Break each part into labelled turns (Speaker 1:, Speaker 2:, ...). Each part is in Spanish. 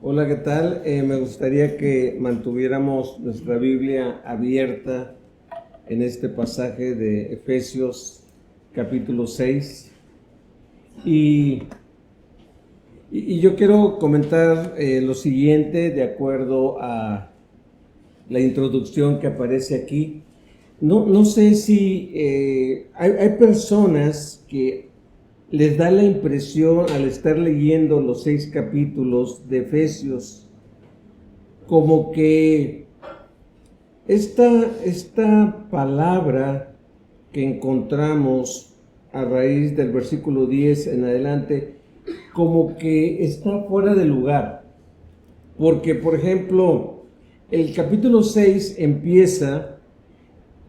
Speaker 1: Hola, ¿qué tal? Me gustaría que mantuviéramos nuestra Biblia abierta en este pasaje de Efesios capítulo 6 y yo quiero comentar lo siguiente de acuerdo a la introducción que aparece aquí. No sé si hay personas que les da la impresión al estar leyendo los 6 capítulos de Efesios como que esta palabra que encontramos a raíz del versículo 10 en adelante como que está fuera de lugar, porque por ejemplo el capítulo 6 empieza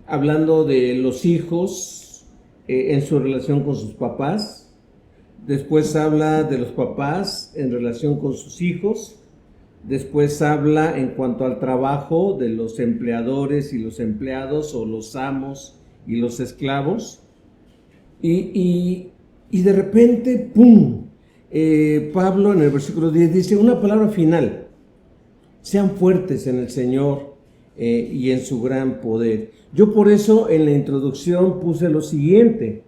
Speaker 1: hablando de los hijos en su relación con sus papás. Después habla de los papás en relación con sus hijos. Después habla en cuanto al trabajo de los empleadores y los empleados, o los amos y los esclavos. Y de repente, ¡pum! Pablo en el versículo 10 dice una palabra final: sean fuertes en el Señor y en su gran poder. Yo por eso en la introducción puse lo siguiente: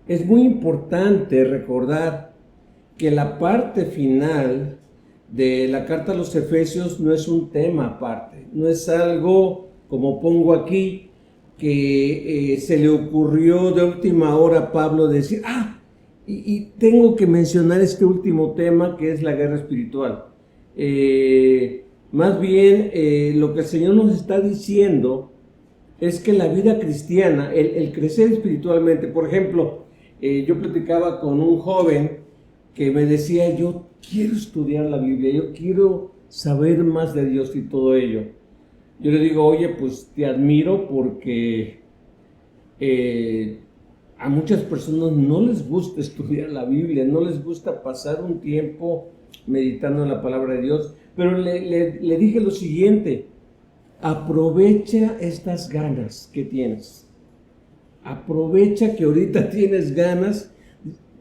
Speaker 1: es muy importante recordar que la parte final de la carta a los Efesios no es un tema aparte, no es algo, como pongo aquí, que se le ocurrió de última hora a Pablo decir, y tengo que mencionar este último tema que es la guerra espiritual. Más bien, lo que el Señor nos está diciendo es que la vida cristiana, el crecer espiritualmente, por ejemplo, yo platicaba con un joven que me decía, yo quiero estudiar la Biblia, yo quiero saber más de Dios y todo ello. Yo le digo, oye, pues te admiro porque a muchas personas no les gusta estudiar la Biblia, no les gusta pasar un tiempo meditando en la palabra de Dios, pero le dije lo siguiente: aprovecha estas ganas que tienes. Aprovecha que ahorita tienes ganas,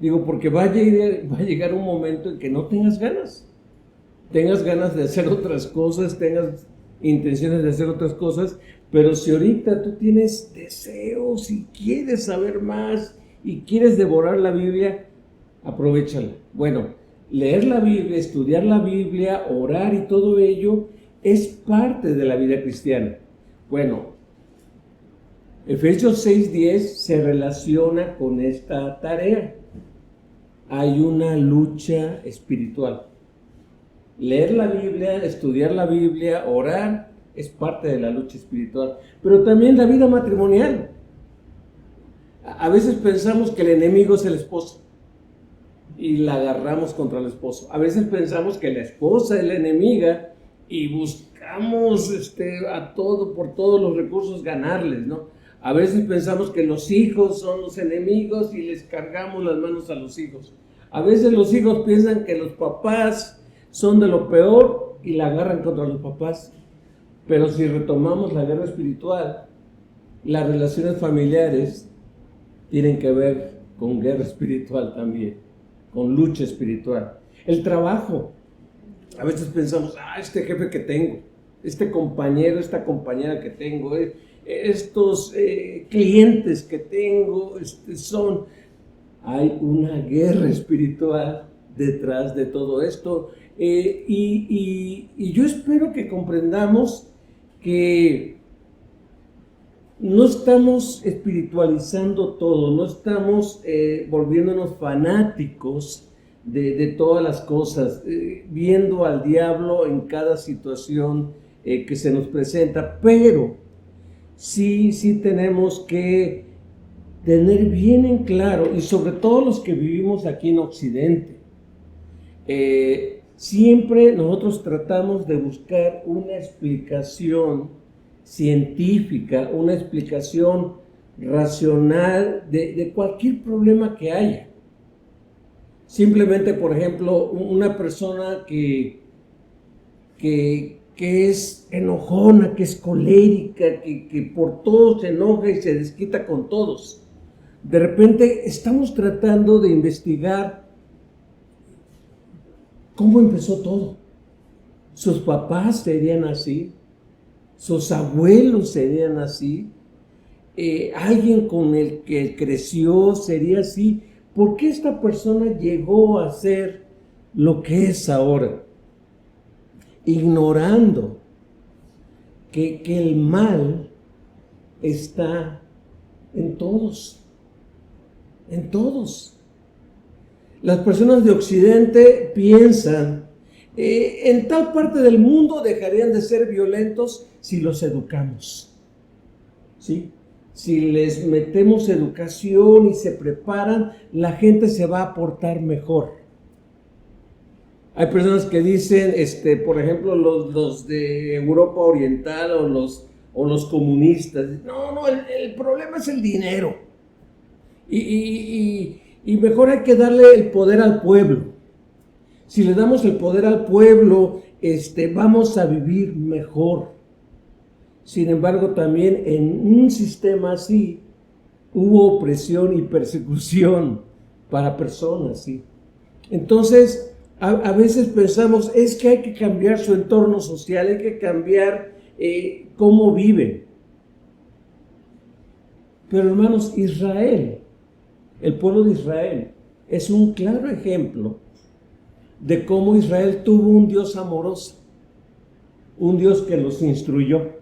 Speaker 1: digo, porque va a llegar un momento en que no tengas ganas de hacer otras cosas, tengas intenciones de hacer otras cosas, pero si ahorita tú tienes deseos y quieres saber más y quieres devorar la Biblia, aprovéchala. Bueno, leer la Biblia, estudiar la Biblia, orar y todo ello es parte de la vida cristiana. Bueno, Efesios 6:10 se relaciona con esta tarea. Hay una lucha espiritual. Leer la Biblia, estudiar la Biblia, orar, es parte de la lucha espiritual. Pero también la vida matrimonial. A veces pensamos que el enemigo es el esposo y la agarramos contra el esposo. A veces pensamos que la esposa es la enemiga y buscamos por todos los recursos ganarles, ¿no? A veces pensamos que los hijos son los enemigos y les cargamos las manos a los hijos. A veces los hijos piensan que los papás son de lo peor y la agarran contra los papás. Pero si retomamos la guerra espiritual, las relaciones familiares tienen que ver con guerra espiritual también, con lucha espiritual. El trabajo. A veces pensamos, este jefe que tengo, este compañero, esta compañera que tengo, estos clientes que tengo, hay una guerra espiritual detrás de todo esto, y yo espero que comprendamos que no estamos espiritualizando todo, no estamos volviéndonos fanáticos de todas las cosas, viendo al diablo en cada situación que se nos presenta, pero sí tenemos que tener bien en claro, y sobre todo los que vivimos aquí en Occidente, siempre nosotros tratamos de buscar una explicación científica, una explicación racional de cualquier problema que haya. Simplemente, por ejemplo, una persona que es enojona, que es colérica, que por todo se enoja y se desquita con todos. De repente estamos tratando de investigar cómo empezó todo. Sus papás serían así, sus abuelos serían así, alguien con el que creció sería así. ¿Por qué esta persona llegó a ser lo que es ahora? Ignorando que el mal está en todos, en todos. Las personas de Occidente piensan, en tal parte del mundo dejarían de ser violentos si los educamos, ¿sí? Si les metemos educación y se preparan, la gente se va a portar mejor. Hay personas que dicen, por ejemplo, los de Europa Oriental o los comunistas, no, el problema es el dinero. Y mejor hay que darle el poder al pueblo. Si le damos el poder al pueblo, vamos a vivir mejor. Sin embargo, también en un sistema así hubo opresión y persecución para personas, ¿sí? Entonces, a veces pensamos, es que hay que cambiar su entorno social, hay que cambiar cómo viven. Pero hermanos, Israel, el pueblo de Israel, es un claro ejemplo de cómo Israel tuvo un Dios amoroso, un Dios que los instruyó,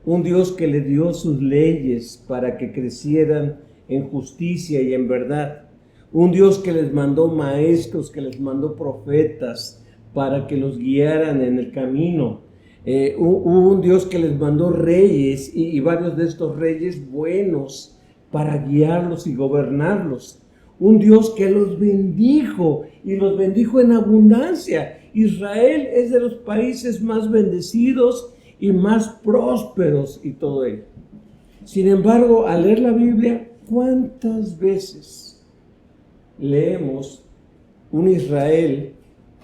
Speaker 1: un Dios que le dio sus leyes para que crecieran en justicia y en verdad, un Dios que les mandó maestros, que les mandó profetas para que los guiaran en el camino, un Dios que les mandó reyes y varios de estos reyes buenos para guiarlos y gobernarlos, un Dios que los bendijo y los bendijo en abundancia. Israel es de los países más bendecidos y más prósperos y todo ello. Sin embargo, al leer la Biblia, ¿cuántas veces leemos un Israel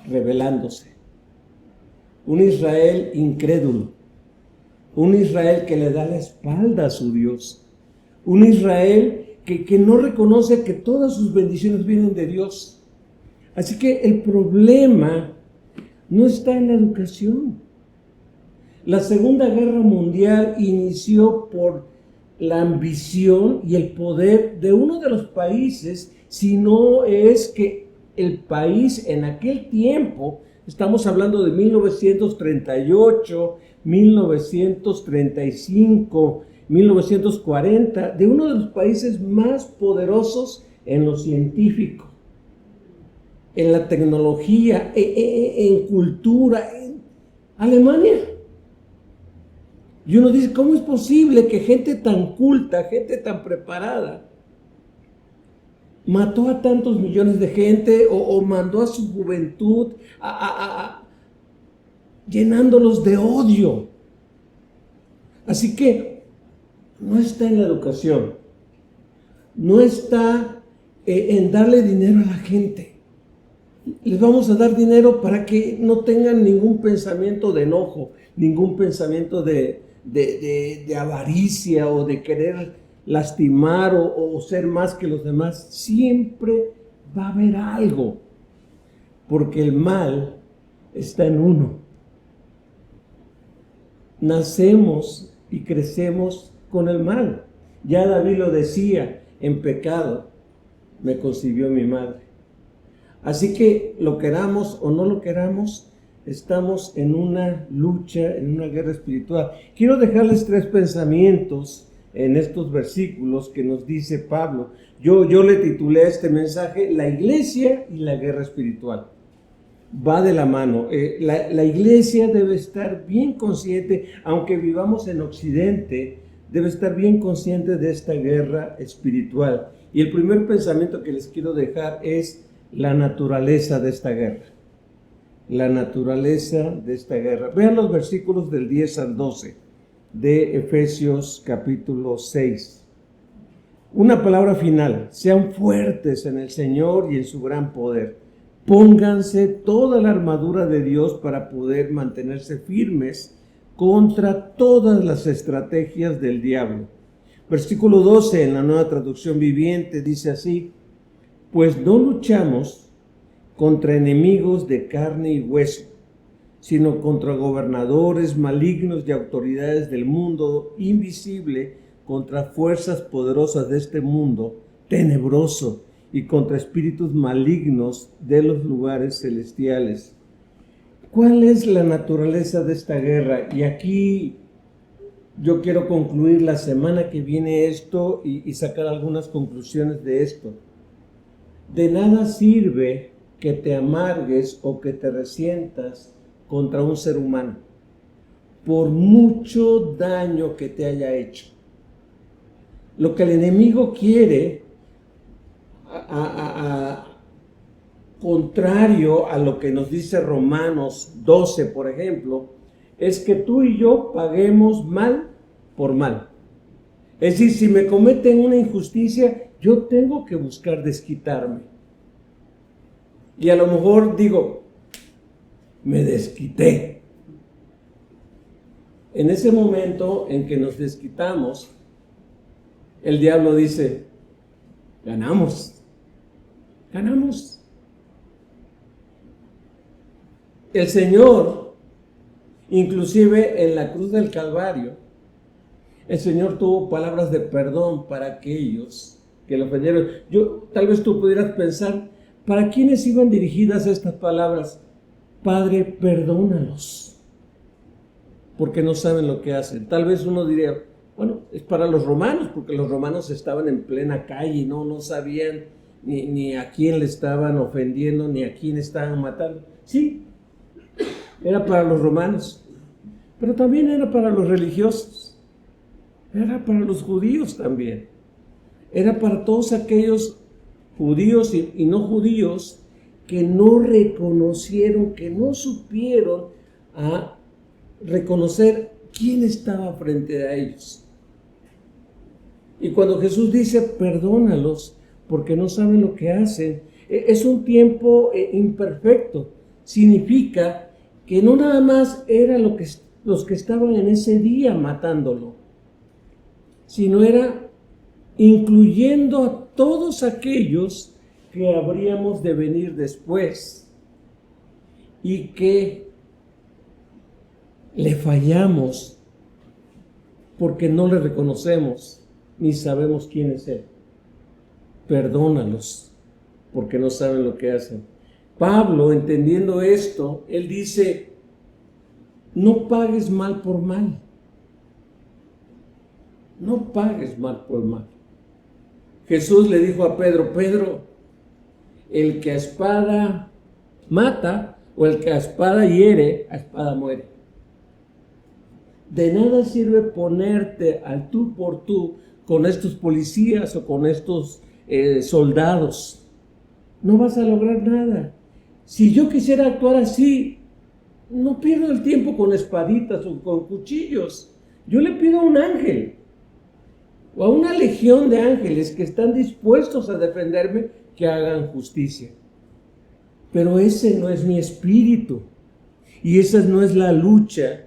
Speaker 1: rebelándose? Un Israel incrédulo, un Israel que le da la espalda a su Dios, un Israel que no reconoce que todas sus bendiciones vienen de Dios. Así que el problema no está en la educación. La Segunda Guerra Mundial inició por la ambición y el poder de uno de los países, si no es que el país en aquel tiempo, estamos hablando de 1938, 1935, 1940, de uno de los países más poderosos en lo científico, en la tecnología, en cultura, en Alemania. Y uno dice, ¿cómo es posible que gente tan culta, gente tan preparada, mató a tantos millones de gente o mandó a su juventud llenándolos de odio? Así que no está en la educación, no está en darle dinero a la gente. Les vamos a dar dinero para que no tengan ningún pensamiento de enojo, ningún pensamiento de avaricia o de querer lastimar o ser más que los demás. Siempre va a haber algo, porque el mal está en uno. Nacemos y crecemos con el mal. Ya David lo decía, en pecado me concibió mi madre. Así que lo queramos o no lo queramos, estamos en una lucha, en una guerra espiritual. Quiero dejarles 3 pensamientos en estos versículos que nos dice Pablo. Yo le titulé a este mensaje, la iglesia y la guerra espiritual. Va de la mano. La iglesia debe estar bien consciente, aunque vivamos en Occidente, debe estar bien consciente de esta guerra espiritual. Y el primer pensamiento que les quiero dejar es la naturaleza de esta guerra. La naturaleza de esta guerra. Vean los versículos del 10 al 12 de Efesios capítulo 6. Una palabra final: sean fuertes en el Señor y en su gran poder. Pónganse toda la armadura de Dios para poder mantenerse firmes contra todas las estrategias del diablo. Versículo 12 en la Nueva Traducción Viviente dice así: pues no luchamos contra enemigos de carne y hueso, sino contra gobernadores malignos y autoridades del mundo invisible, contra fuerzas poderosas de este mundo tenebroso y contra espíritus malignos de los lugares celestiales. ¿Cuál es la naturaleza de esta guerra? Y aquí yo quiero concluir la semana que viene esto y sacar algunas conclusiones de esto. De nada sirve que te amargues o que te resientas contra un ser humano, por mucho daño que te haya hecho. Lo que el enemigo quiere, contrario a lo que nos dice Romanos 12, por ejemplo, es que tú y yo paguemos mal por mal. Es decir, si me cometen una injusticia, yo tengo que buscar desquitarme. Y a lo mejor digo, me desquité. En ese momento en que nos desquitamos, el diablo dice, ganamos. El Señor, inclusive en la cruz del Calvario, el Señor tuvo palabras de perdón para aquellos que lo ofendieron. Tal vez tú pudieras pensar, ¿para quiénes iban dirigidas estas palabras? Padre, perdónalos, porque no saben lo que hacen. Tal vez uno diría, bueno, es para los romanos, porque los romanos estaban en plena calle, no sabían ni a quién le estaban ofendiendo, ni a quién estaban matando. Sí, era para los romanos, pero también era para los religiosos, era para los judíos también, era para todos aquellos judíos y no judíos que no reconocieron, que no supieron a reconocer quién estaba frente a ellos. Y cuando Jesús dice perdónalos porque no saben lo que hacen, es un tiempo imperfecto. Significa que no nada más era los que estaban en ese día matándolo, sino era incluyendo a todos aquellos que habríamos de venir después y que le fallamos porque no le reconocemos ni sabemos quién es Él. Perdónalos porque no saben lo que hacen. Pablo, entendiendo esto, él dice, no pagues mal por mal. No pagues mal por mal. Jesús le dijo a Pedro, Pedro, el que a espada mata o el que a espada hiere, a espada muere. De nada sirve ponerte al tú por tú con estos policías o con estos soldados. No vas a lograr nada. Si yo quisiera actuar así, no pierdo el tiempo con espaditas o con cuchillos. Yo le pido a un ángel o a una legión de ángeles que están dispuestos a defenderme, que hagan justicia. Pero ese no es mi espíritu y esa no es la lucha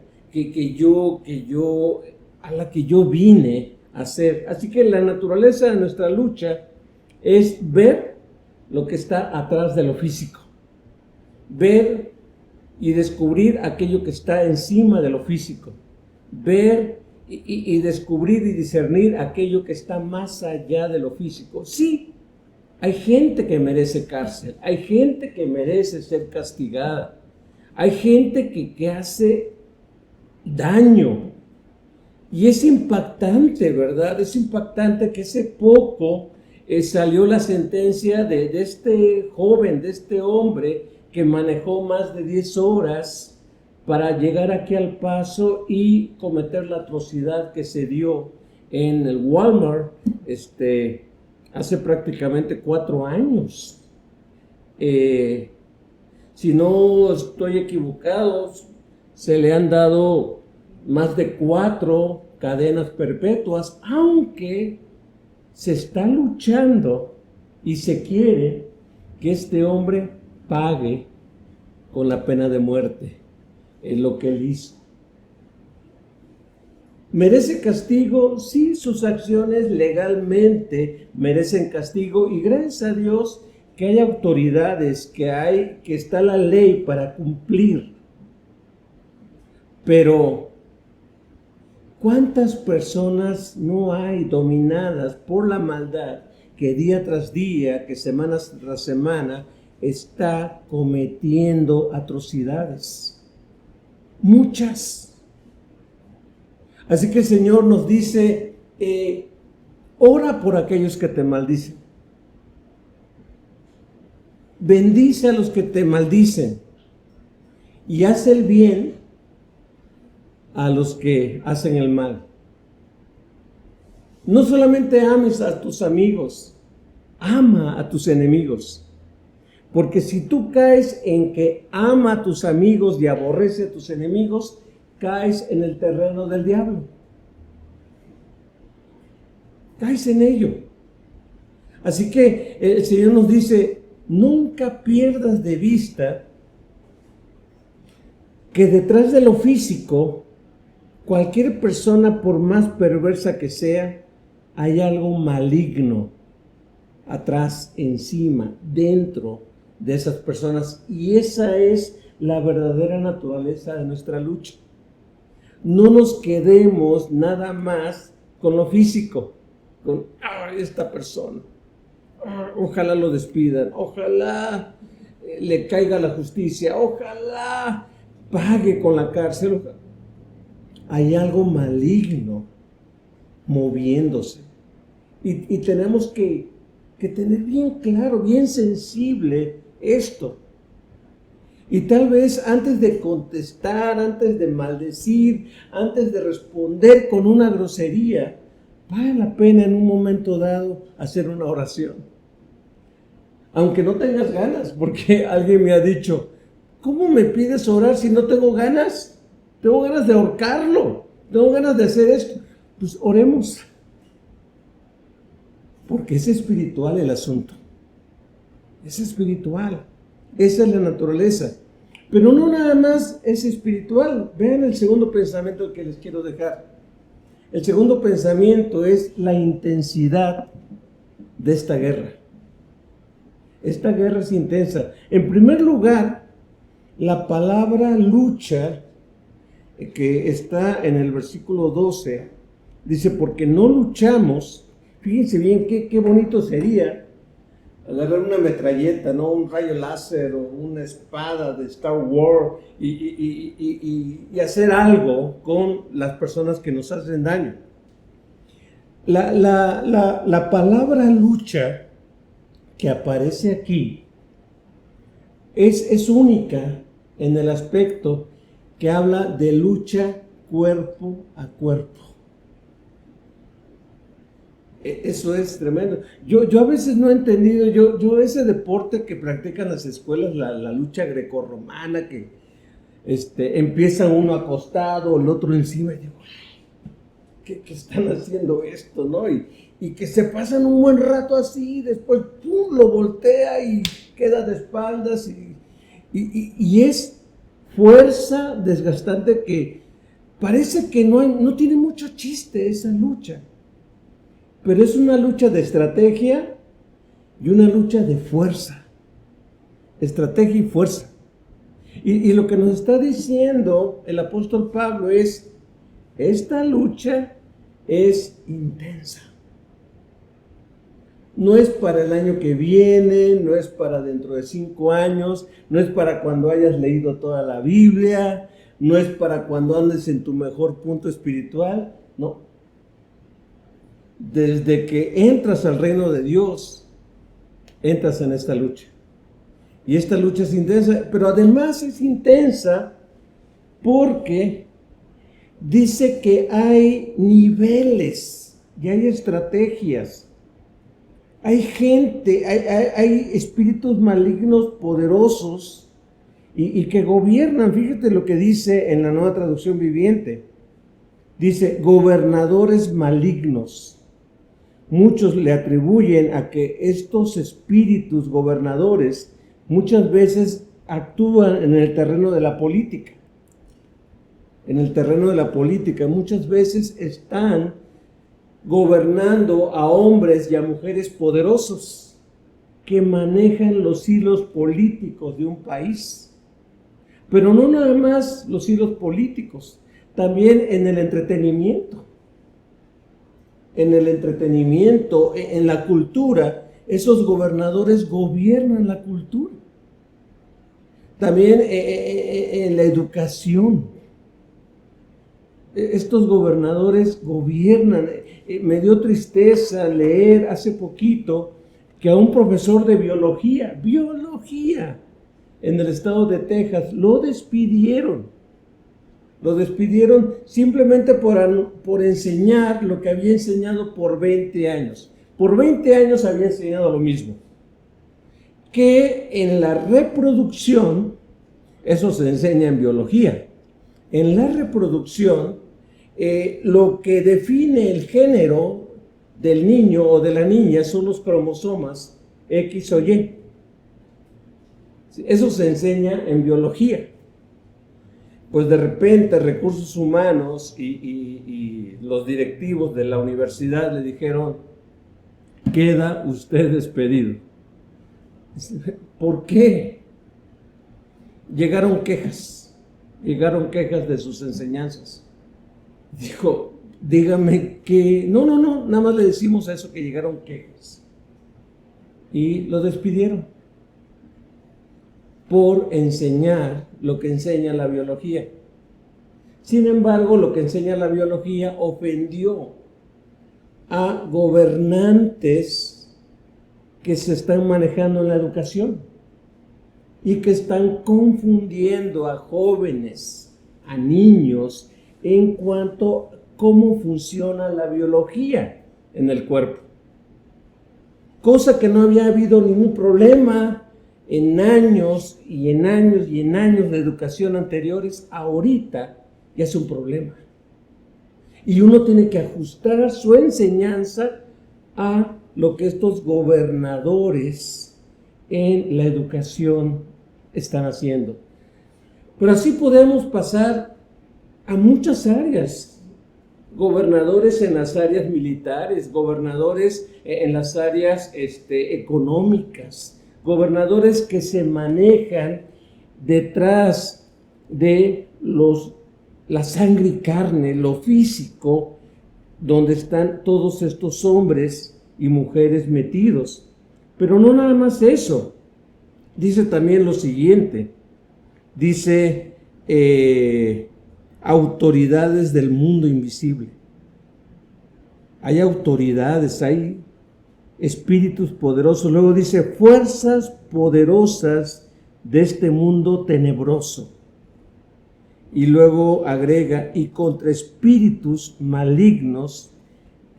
Speaker 1: a la que yo vine a hacer. Así que la naturaleza de nuestra lucha es ver lo que está atrás de lo físico, ver y descubrir aquello que está encima de lo físico, ver y descubrir y discernir aquello que está más allá de lo físico. Sí, hay gente que merece cárcel, hay gente que merece ser castigada, hay gente que hace daño. Y es impactante, ¿verdad? Es impactante que hace poco salió la sentencia de este joven, de este hombre que manejó más de 10 horas para llegar aquí al Paso y cometer la atrocidad que se dio en el Walmart hace prácticamente 4 años. Si no estoy equivocado, se le han dado más de 4 cadenas perpetuas, aunque se está luchando y se quiere que este hombre pague con la pena de muerte en lo que él hizo. ¿Merece castigo? Sí, sus acciones legalmente merecen castigo, y gracias a Dios que hay autoridades, que está la ley para cumplir. Pero ¿cuántas personas no hay dominadas por la maldad que día tras día, que semana tras semana está cometiendo atrocidades? Muchas. Así que el Señor nos dice, ora por aquellos que te maldicen. Bendice a los que te maldicen y haz el bien a los que hacen el mal. No solamente ames a tus amigos, ama a tus enemigos. Porque si tú caes en que ama a tus amigos y aborrece a tus enemigos, caes en el terreno del diablo. Caes en ello. Así que el Señor nos dice, nunca pierdas de vista que detrás de lo físico, cualquier persona, por más perversa que sea, hay algo maligno atrás, encima, dentro de esas personas. Y esa es la verdadera naturaleza de nuestra lucha. No nos quedemos nada más con lo físico, con esta persona. Ojalá lo despidan, ojalá le caiga la justicia, ojalá pague con la cárcel. Hay algo maligno moviéndose. Y tenemos que tener bien claro, bien sensible esto. Y tal vez antes de contestar, antes de maldecir, antes de responder con una grosería, vale la pena en un momento dado hacer una oración. Aunque no tengas ganas, porque alguien me ha dicho, ¿cómo me pides orar si no tengo ganas? Tengo ganas de ahorcarlo, tengo ganas de hacer esto. Pues oremos. Porque es espiritual el asunto. Es espiritual. Esa es la naturaleza. Pero no nada más es espiritual. Vean el segundo pensamiento que les quiero dejar. El segundo pensamiento es la intensidad de esta guerra. Esta guerra es intensa. En primer lugar, la palabra lucha, que está en el versículo 12, dice, porque no luchamos. Fíjense bien qué bonito sería agarrar una metralleta, ¿no? Un rayo láser o una espada de Star Wars y hacer algo con las personas que nos hacen daño. La palabra lucha que aparece aquí es única en el aspecto que habla de lucha cuerpo a cuerpo. Eso es tremendo. Yo a veces no he entendido, yo ese deporte que practican las escuelas, la lucha grecorromana, que empieza uno acostado, el otro encima, y digo, ¿qué están haciendo esto, no? Y que se pasan un buen rato así, después ¡pum!, lo voltea y queda de espaldas, y es fuerza desgastante que parece que no tiene mucho chiste esa lucha. Pero es una lucha de estrategia y una lucha de fuerza. Estrategia y fuerza. Y lo que nos está diciendo el apóstol Pablo es, esta lucha es intensa. No es para el año que viene, no es para dentro de 5 años, no es para cuando hayas leído toda la Biblia, no es para cuando andes en tu mejor punto espiritual, no. Desde que entras al reino de Dios, entras en esta lucha. Y esta lucha es intensa, pero además es intensa porque dice que hay niveles y hay estrategias. Hay gente, hay espíritus malignos poderosos y que gobiernan. Fíjate lo que dice en la Nueva Traducción Viviente. Dice, gobernadores malignos. Muchos le atribuyen a que estos espíritus gobernadores muchas veces actúan en el terreno de la política. En el terreno de la política muchas veces están gobernando a hombres y a mujeres poderosos que manejan los hilos políticos de un país. Pero no nada más los hilos políticos, también en el entretenimiento. En el entretenimiento, en la cultura, esos gobernadores gobiernan la cultura. También en la educación. Estos gobernadores gobiernan. Me dio tristeza leer hace poquito que a un profesor de biología en el estado de Texas, lo despidieron. Lo despidieron simplemente por enseñar lo que había enseñado por 20 años. Por 20 años había enseñado lo mismo. Que en la reproducción, eso se enseña en biología, en la reproducción, lo que define el género del niño o de la niña son los cromosomas X o Y. Eso se enseña en biología. Pues de repente recursos humanos y los directivos de la universidad le dijeron, queda usted despedido. ¿Por qué? Llegaron quejas de sus enseñanzas. Dijo, dígame que, no, nada más le decimos eso, que llegaron quejas. Y lo despidieron por enseñar lo que enseña la biología. Sin embargo, lo que enseña la biología ofendió a gobernantes que se están manejando en la educación y que están confundiendo a jóvenes, a niños, en cuanto a cómo funciona la biología en el cuerpo. Cosa que no había habido ningún problema en años y en años y en años de educación anteriores. Ahorita ya es un problema. Y uno tiene que ajustar su enseñanza a lo que estos gobernadores en la educación están haciendo. Pero así podemos pasar a muchas áreas. Gobernadores en las áreas militares, gobernadores en las áreas económicas, gobernadores que se manejan detrás de la sangre y carne, lo físico, donde están todos estos hombres y mujeres metidos. Pero no nada más eso. Dice también lo siguiente. Dice, autoridades del mundo invisible. Hay autoridades, hay espíritus poderosos. Luego dice, fuerzas poderosas de este mundo tenebroso. Y luego agrega, y contra espíritus malignos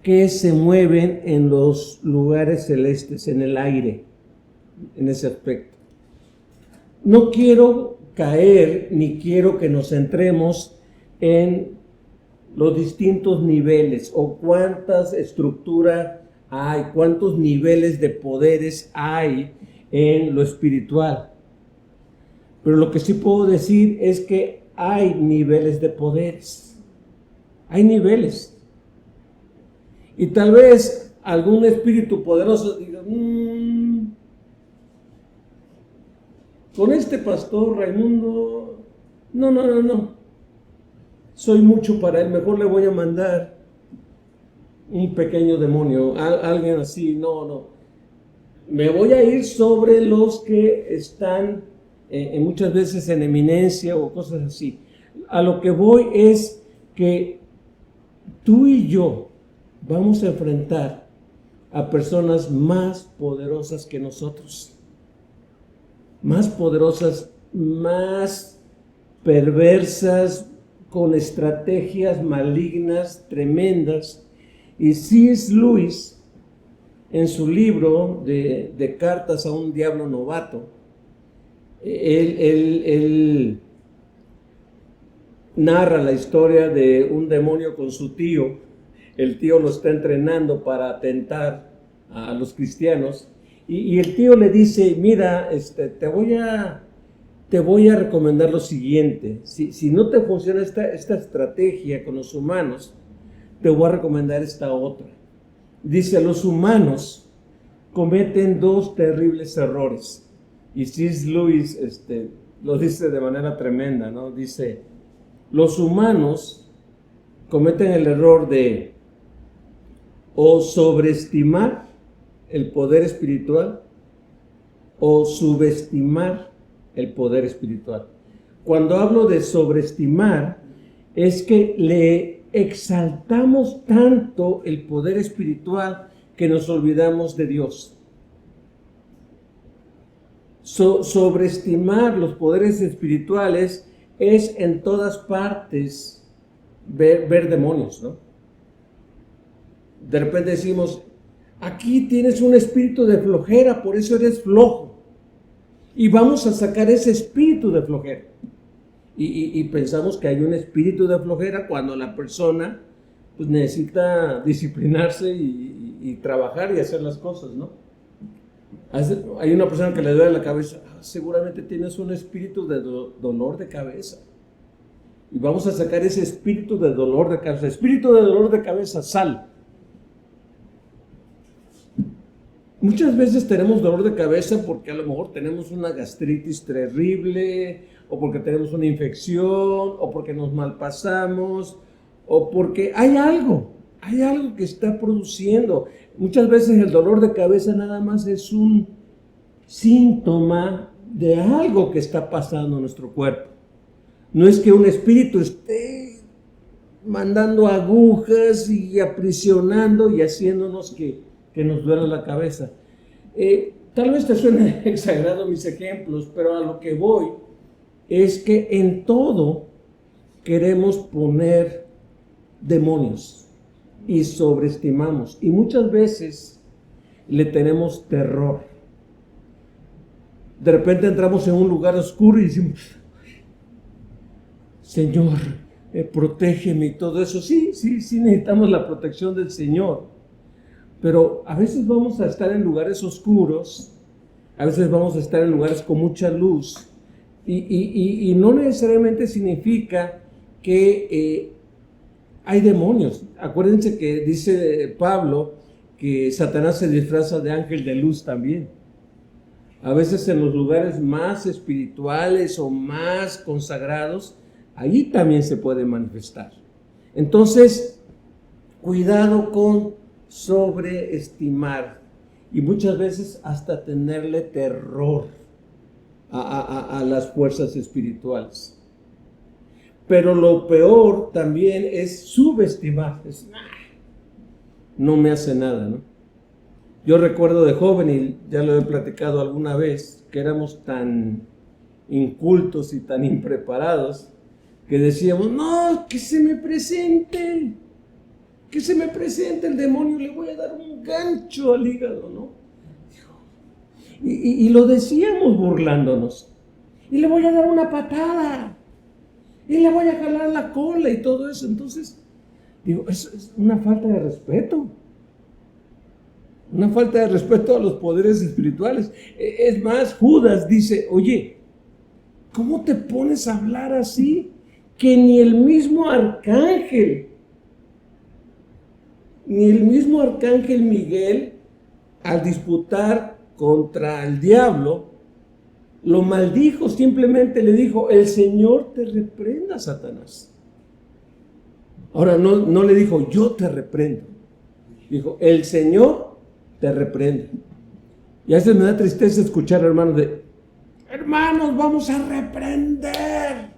Speaker 1: que se mueven en los lugares celestes, en el aire, en ese aspecto. No quiero caer, ni quiero que nos centremos en los distintos niveles o cuántas estructuras hay, cuántos niveles de poderes hay en lo espiritual. Pero lo que sí puedo decir es que hay niveles de poderes. Hay niveles. Y tal vez algún espíritu poderoso diga, con este pastor Raimundo, no. Soy mucho para él, mejor le voy a mandar un pequeño demonio, alguien así, no. Me voy a ir sobre los que están muchas veces en eminencia o cosas así. A lo que voy es que tú y yo vamos a enfrentar a personas más poderosas que nosotros. Más poderosas, más perversas, con estrategias malignas tremendas. Y C.S. Lewis en su libro de Cartas a un Diablo Novato, él narra la historia de un demonio con su tío. El tío lo está entrenando para atentar a los cristianos, y el tío le dice: mira, te voy a recomendar lo siguiente. Si no te funciona esta estrategia con los humanos, te voy a recomendar esta otra. Dice: los humanos cometen dos terribles errores. Y C.S. Lewis lo dice de manera tremenda, ¿no? Dice: los humanos cometen el error de o sobreestimar el poder espiritual o subestimar el poder espiritual. Cuando hablo de sobreestimar, es que le exaltamos tanto el poder espiritual que nos olvidamos de Dios. Sobreestimar los poderes espirituales es en todas partes ver demonios, ¿no? De repente decimos: aquí tienes un espíritu de flojera, por eso eres flojo. Y vamos a sacar ese espíritu de flojera. Y pensamos que hay un espíritu de flojera cuando la persona pues necesita disciplinarse y trabajar y hacer las cosas, ¿no? Hay una persona que le duele la cabeza: seguramente tienes un espíritu de dolor de cabeza. Y vamos a sacar ese espíritu de dolor de cabeza. Espíritu de dolor de cabeza, sal. Muchas veces tenemos dolor de cabeza porque a lo mejor tenemos una gastritis terrible, o porque tenemos una infección, o porque nos malpasamos, o porque hay algo que está produciendo. Muchas veces el dolor de cabeza nada más es un síntoma de algo que está pasando en nuestro cuerpo. No es que un espíritu esté mandando agujas y aprisionando y haciéndonos que nos duele la cabeza. Tal vez te suene exagerado mis ejemplos, pero a lo que voy es que en todo queremos poner demonios y sobreestimamos, y muchas veces le tenemos terror. De repente entramos en un lugar oscuro y decimos: Señor, protégeme y todo eso. Sí, necesitamos la protección del Señor. Pero a veces vamos a estar en lugares oscuros, a veces vamos a estar en lugares con mucha luz, y no necesariamente significa que hay demonios. Acuérdense que dice Pablo que Satanás se disfraza de ángel de luz también. A veces en los lugares más espirituales o más consagrados, allí también se puede manifestar. Entonces, cuidado con sobreestimar y muchas veces hasta tenerle terror a las fuerzas espirituales. Pero lo peor también es subestimar. No me hace nada, ¿no? Yo recuerdo de joven, y ya lo he platicado alguna vez, que éramos tan incultos y tan impreparados que decíamos: no, que se me presente el demonio, le voy a dar un gancho al hígado, ¿no? Y lo decíamos burlándonos. Y le voy a dar una patada. Y le voy a jalar la cola y todo eso. Entonces, digo, eso es una falta de respeto. Una falta de respeto a los poderes espirituales. Es más, Judas dice: oye, ¿cómo te pones a hablar así? Que ni el mismo arcángel Miguel, al disputar contra el diablo, lo maldijo. Simplemente le dijo: el Señor te reprenda, Satanás. Ahora no le dijo: yo te reprendo. Dijo: el Señor te reprende. Y a veces me da tristeza escuchar, hermanos, vamos a reprender.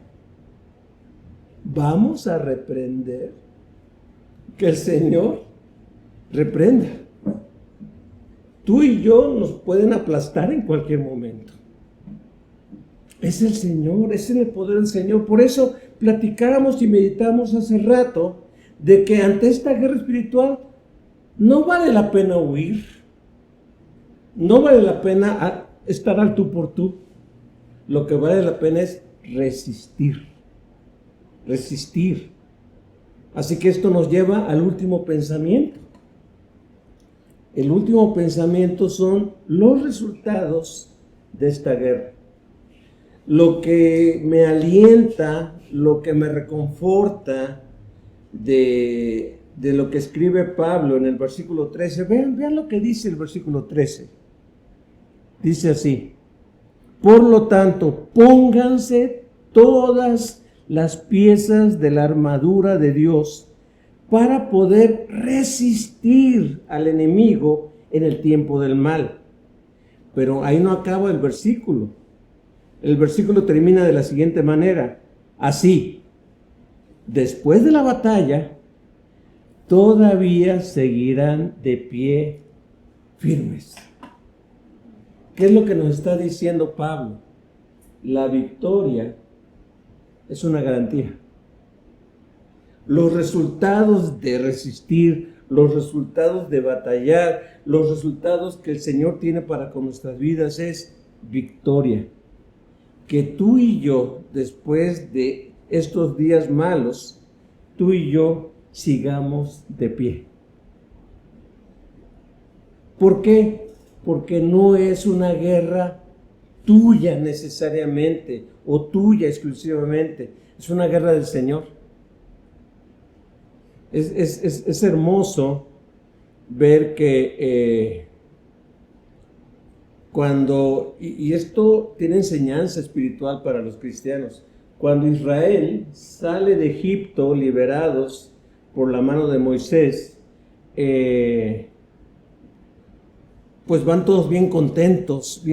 Speaker 1: Vamos a reprender. Que el Señor reprenda. Tú y yo nos pueden aplastar en cualquier momento. Es el Señor, es el poder del Señor. Por eso platicábamos y meditamos hace rato de que ante esta guerra espiritual no vale la pena huir. no vale la pena estar al tú por tú. Lo que vale la pena es resistir. Resistir. Así que esto nos lleva al último pensamiento. El último pensamiento son los resultados de esta guerra. Lo que me alienta, lo que me reconforta de lo que escribe Pablo en el versículo 13. Vean lo que dice el versículo 13. Dice así: por lo tanto, pónganse todas las piezas de la armadura de Dios para poder resistir al enemigo en el tiempo del mal. Pero ahí no acaba el versículo. El versículo termina de la siguiente manera: así, después de la batalla, todavía seguirán de pie firmes. ¿Qué es lo que nos está diciendo Pablo? La victoria es una garantía. Los resultados de resistir, los resultados de batallar, los resultados que el Señor tiene para con nuestras vidas es victoria. Que tú y yo, después de estos días malos, tú y yo sigamos de pie. ¿Por qué? Porque no es una guerra tuya necesariamente o tuya exclusivamente, es una guerra del Señor. Es hermoso ver que cuando, y esto tiene enseñanza espiritual para los cristianos, cuando Israel sale de Egipto liberados por la mano de Moisés, pues van todos bien contentos,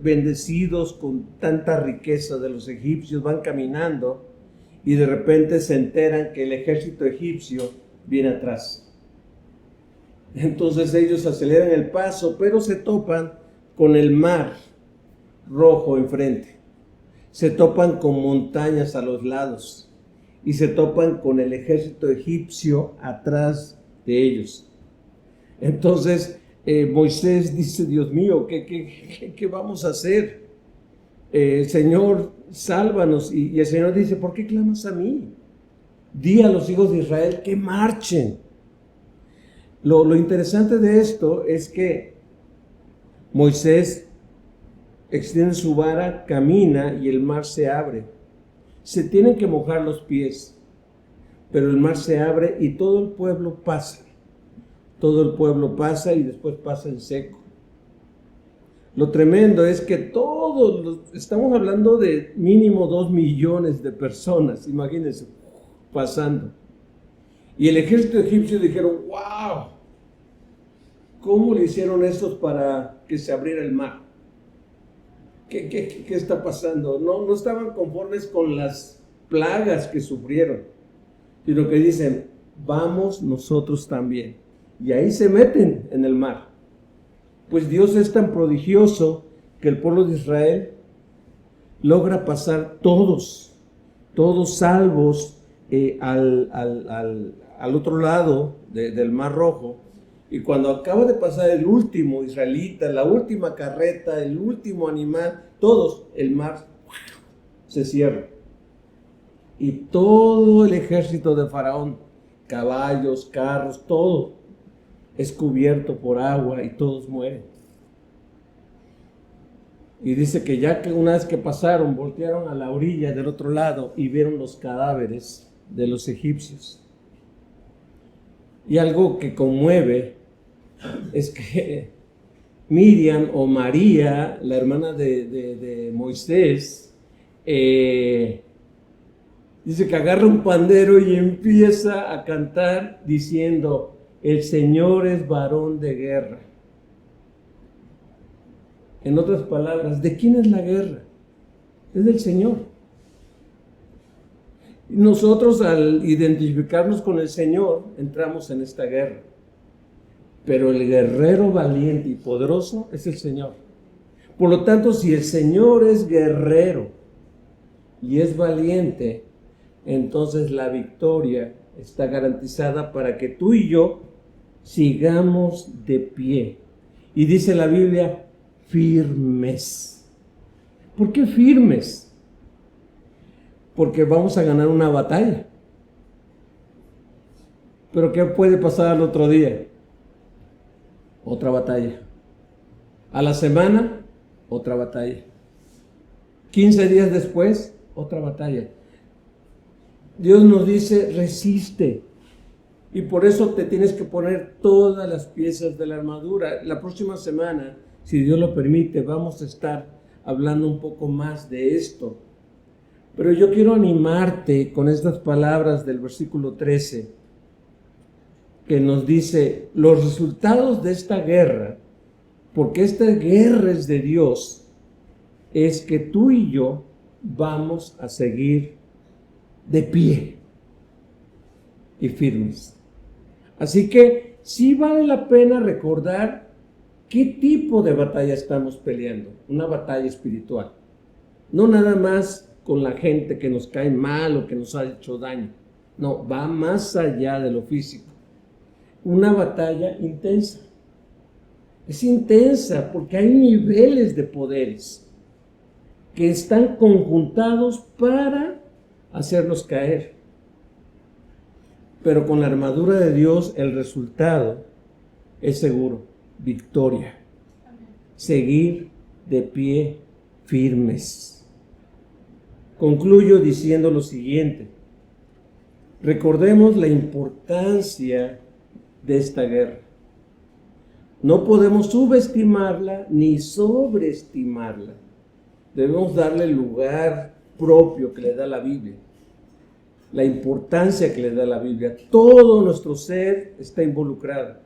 Speaker 1: bendecidos con tanta riqueza de los egipcios, van caminando y de repente se enteran que el ejército egipcio viene atrás. Entonces ellos aceleran el paso, pero se topan con el mar rojo enfrente, se topan con montañas a los lados y se topan con el ejército egipcio atrás de ellos. Entonces Moisés dice: Dios mío, ¿qué vamos a hacer? Señor, sálvanos. Y el Señor dice: ¿por qué clamas a mí? Di a los hijos de Israel que marchen. Lo interesante de esto es que Moisés extiende su vara, camina y el mar se abre. Se tienen que mojar los pies, pero el mar se abre y todo el pueblo pasa. Todo el pueblo pasa y después pasa en seco. Lo tremendo es que estamos hablando de mínimo 2 millones de personas, imagínense, pasando. Y el ejército egipcio dijeron: ¡wow! ¿Cómo le hicieron estos para que se abriera el mar? ¿Qué está pasando? No estaban conformes con las plagas que sufrieron, sino que dicen: vamos nosotros también. Y ahí se meten en el mar. Pues Dios es tan prodigioso que el pueblo de Israel logra pasar todos salvos al otro lado del Mar Rojo. Y cuando acaba de pasar el último israelita, la última carreta, el último animal, todos, el mar se cierra. Y todo el ejército de Faraón, caballos, carros, todo es cubierto por agua y todos mueren. Y dice que ya que una vez que pasaron, voltearon a la orilla del otro lado y vieron los cadáveres de los egipcios. Y algo que conmueve es que Miriam o María, la hermana de Moisés, dice que agarra un pandero y empieza a cantar diciendo: el Señor es varón de guerra. En otras palabras, ¿de quién es la guerra? Es del Señor. Nosotros, al identificarnos con el Señor, entramos en esta guerra. Pero el guerrero valiente y poderoso es el Señor. Por lo tanto, si el Señor es guerrero y es valiente, entonces la victoria está garantizada para que tú y yo sigamos de pie. Y dice la Biblia, firmes. ¿Por qué firmes? Porque vamos a ganar una batalla. Pero ¿qué puede pasar al otro día? Otra batalla. A la semana, otra batalla. 15 días después, otra batalla. Dios nos dice, resiste. Y por eso te tienes que poner todas las piezas de la armadura. La próxima semana, si Dios lo permite, vamos a estar hablando un poco más de esto. Pero yo quiero animarte con estas palabras del versículo 13, que nos dice, los resultados de esta guerra, porque esta guerra es de Dios, es que tú y yo vamos a seguir de pie y firmes. Así que sí vale la pena recordar qué tipo de batalla estamos peleando. Una batalla espiritual. No nada más con la gente que nos cae mal o que nos ha hecho daño. No, va más allá de lo físico. Una batalla intensa. Es intensa porque hay niveles de poderes que están conjuntados para hacernos caer. Pero con la armadura de Dios el resultado es seguro, victoria. Seguir de pie firmes. Concluyo diciendo lo siguiente. Recordemos la importancia de esta guerra. No podemos subestimarla ni sobreestimarla. Debemos darle el lugar propio que le da la Biblia. La importancia que le da la Biblia. Todo nuestro ser está involucrado.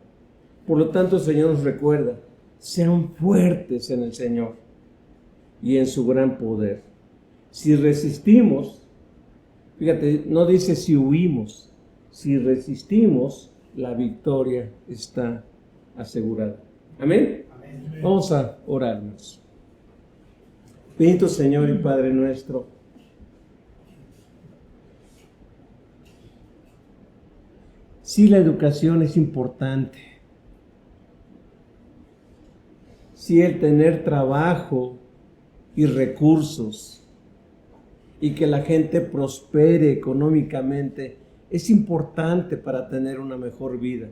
Speaker 1: Por lo tanto, el Señor nos recuerda, sean fuertes en el Señor y en su gran poder. Si resistimos, fíjate, no dice si huimos, si resistimos, la victoria está asegurada. ¿Amén? Amén. Vamos a orarnos. Bendito Señor y Padre nuestro, sí, la educación es importante. Sí, el tener trabajo y recursos y que la gente prospere económicamente es importante para tener una mejor vida.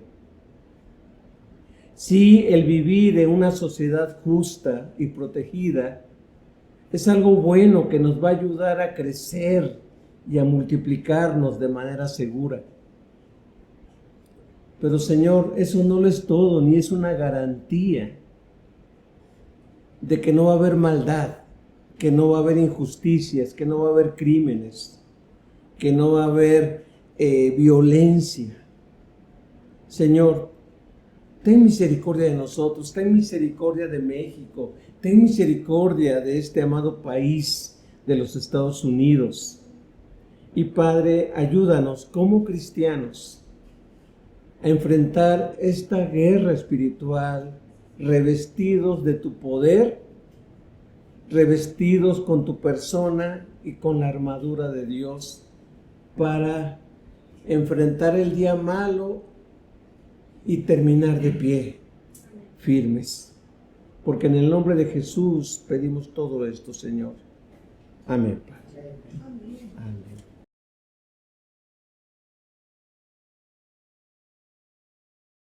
Speaker 1: Sí, el vivir en una sociedad justa y protegida es algo bueno que nos va a ayudar a crecer y a multiplicarnos de manera segura. Pero Señor, eso no lo es todo, ni es una garantía de que no va a haber maldad, que no va a haber injusticias, que no va a haber crímenes, que no va a haber violencia. Señor, ten misericordia de nosotros, ten misericordia de México, ten misericordia de este amado país de los Estados Unidos. Y Padre, ayúdanos como cristianos a enfrentar esta guerra espiritual revestidos de tu poder, revestidos con tu persona y con la armadura de Dios para enfrentar el día malo y terminar de pie, firmes. Porque en el nombre de Jesús pedimos todo esto, Señor. Amén, Padre. Amén.